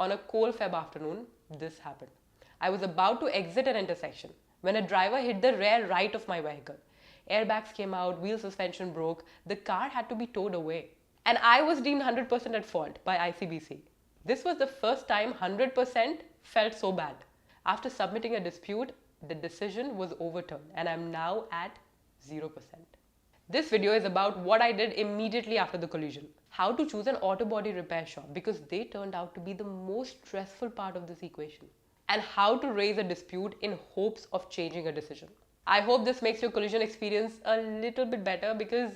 On a cold Feb afternoon, this happened. I was about to exit an intersection when a driver hit the rear right of my vehicle. Airbags came out, wheel suspension broke, the car had to be towed away. And I was deemed 100% at fault by ICBC. This was the first time 100% felt so bad. After submitting a dispute, the decision was overturned and I'm now at 0%. This video is about what I did immediately after the collision. How to choose an auto body repair shop because they turned out to be the most stressful part of this equation. And how to raise a dispute in hopes of changing a decision. I hope this makes your collision experience a little bit better because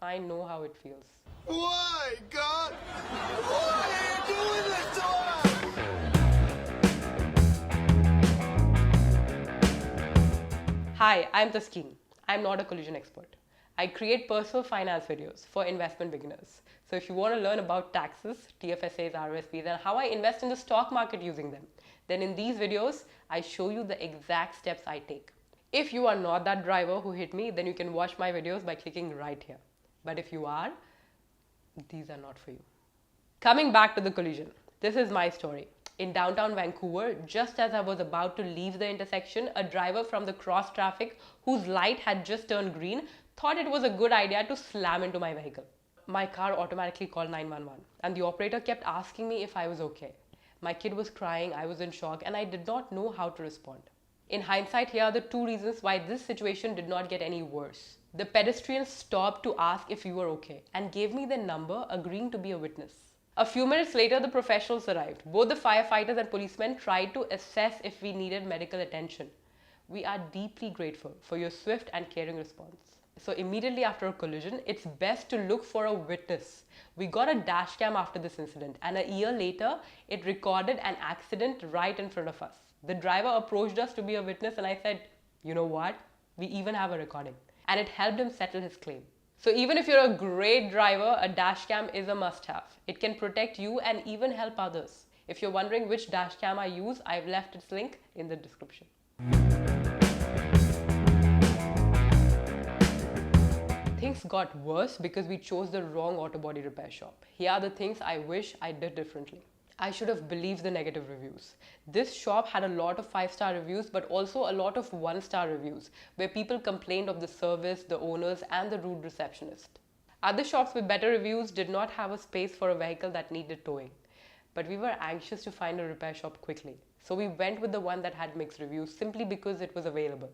I know how it feels. Why, God? Why are you doing this to us? Hi, I'm Taskeen. I'm not a collision expert. I create personal finance videos for investment beginners. So if you want to learn about taxes, TFSAs, RSPs, and how I invest in the stock market using them, then in these videos, I show you the exact steps I take. If you are not that driver who hit me, then you can watch my videos by clicking right here. But if you are, these are not for you. Coming back to the collision, this is my story. In downtown Vancouver, just as I was about to leave the intersection, a driver from the cross traffic whose light had just turned green thought it was a good idea to slam into my vehicle. My car automatically called 911 and the operator kept asking me if I was okay. My kid was crying, I was in shock, and I did not know how to respond. In hindsight, here are the two reasons why this situation did not get any worse. The pedestrian stopped to ask if you were okay and gave me their number, agreeing to be a witness. A few minutes later, the professionals arrived. Both the firefighters and policemen tried to assess if we needed medical attention. We are deeply grateful for your swift and caring response. So immediately after a collision, it's best to look for a witness. We got a dash cam after this incident, and a year later, it recorded an accident right in front of us. The driver approached us to be a witness and I said, you know what? We even have a recording. And it helped him settle his claim. So even if you're a great driver, a dash cam is a must-have. It can protect you and even help others. If you're wondering which dash cam I use, I've left its link in the description. Things got worse because we chose the wrong auto body repair shop. Here are the things I wish I did differently. I should have believed the negative reviews. This shop had a lot of 5-star reviews but also a lot of 1-star reviews where people complained of the service, the owners and the rude receptionist. Other shops with better reviews did not have a space for a vehicle that needed towing. But we were anxious to find a repair shop quickly. So we went with the one that had mixed reviews simply because it was available.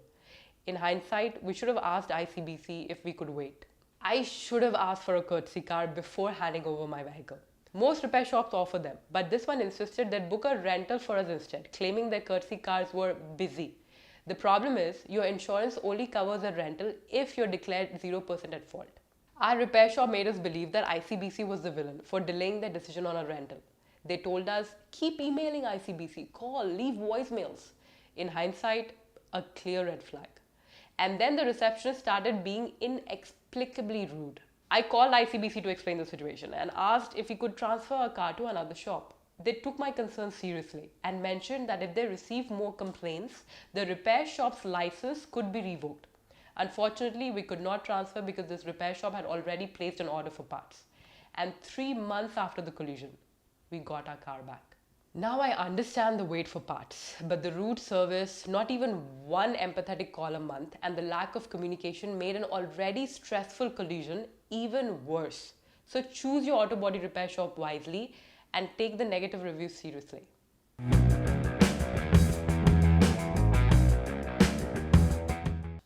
In hindsight, we should have asked ICBC if we could wait. I should have asked for a courtesy car before handing over my vehicle. Most repair shops offer them, but this one insisted they'd book a rental for us instead, claiming their courtesy cars were busy. The problem is, your insurance only covers a rental if you're declared 0% at fault. Our repair shop made us believe that ICBC was the villain for delaying their decision on a rental. They told us, keep emailing ICBC, call, leave voicemails. In hindsight, a clear red flag. And then the receptionist started being inexplicably rude. I called ICBC to explain the situation and asked if we could transfer a car to another shop. They took my concerns seriously and mentioned that if they received more complaints, the repair shop's license could be revoked. Unfortunately, we could not transfer because this repair shop had already placed an order for parts. And 3 months after the collision, we got our car back. Now I understand the wait for parts, but the rude service, not even one empathetic call a month, and the lack of communication made an already stressful collision even worse. So choose your auto body repair shop wisely and take the negative reviews seriously.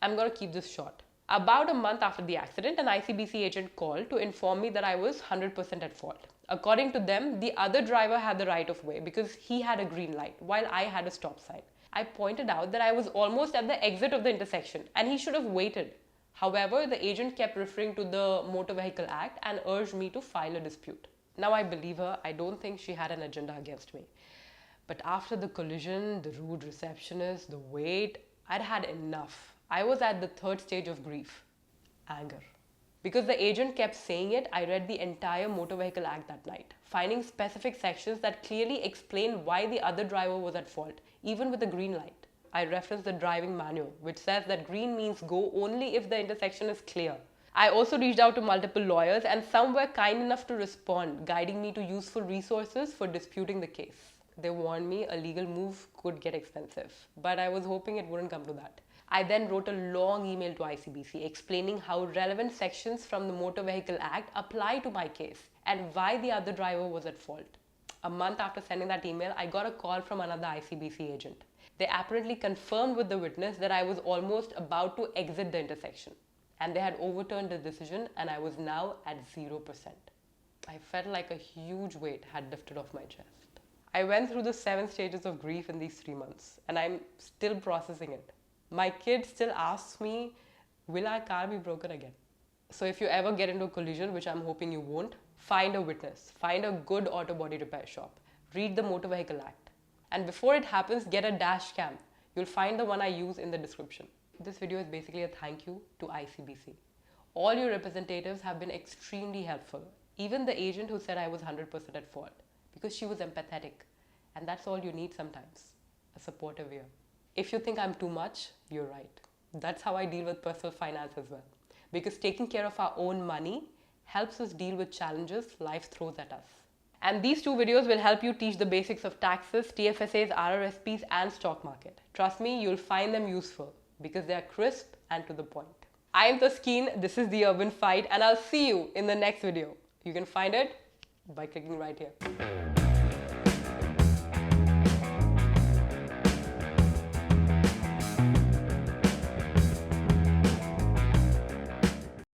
I'm going to keep this short. About a month after the accident, an ICBC agent called to inform me that I was 100% at fault. According to them, the other driver had the right of way because he had a green light while I had a stop sign. I pointed out that I was almost at the exit of the intersection and he should have waited. However, the agent kept referring to the Motor Vehicle Act and urged me to file a dispute. Now I believe her. I don't think she had an agenda against me. But after the collision, the rude receptionist, the wait, I'd had enough. I was at the third stage of grief, anger. Because the agent kept saying it, I read the entire Motor Vehicle Act that night, finding specific sections that clearly explain why the other driver was at fault, even with the green light. I referenced the driving manual, which says that green means go only if the intersection is clear. I also reached out to multiple lawyers and some were kind enough to respond, guiding me to useful resources for disputing the case. They warned me a legal move could get expensive, but I was hoping it wouldn't come to that. I then wrote a long email to ICBC explaining how relevant sections from the Motor Vehicle Act apply to my case and why the other driver was at fault. A month after sending that email, I got a call from another ICBC agent. They apparently confirmed with the witness that I was almost about to exit the intersection, and they had overturned the decision and I was now at 0%. I felt like a huge weight had lifted off my chest. I went through the 7 stages of grief in these 3 months and I'm still processing it. My kid still asks me, will our car be broken again? So if you ever get into a collision, which I'm hoping you won't, find a witness, find a good auto body repair shop, read the Motor Vehicle Act. And before it happens, get a dash cam. You'll find the one I use in the description. This video is basically a thank you to ICBC. All your representatives have been extremely helpful. Even the agent who said I was 100% at fault, because she was empathetic. And that's all you need sometimes, a supportive ear. If you think I'm too much, you're right. That's how I deal with personal finance as well. Because taking care of our own money helps us deal with challenges life throws at us. And these 2 videos will help you teach the basics of taxes, TFSAs, RRSPs and stock market. Trust me, you'll find them useful because they are crisp and to the point. I am Taskeen, this is The Urban Fight, and I'll see you in the next video. You can find it by clicking right here.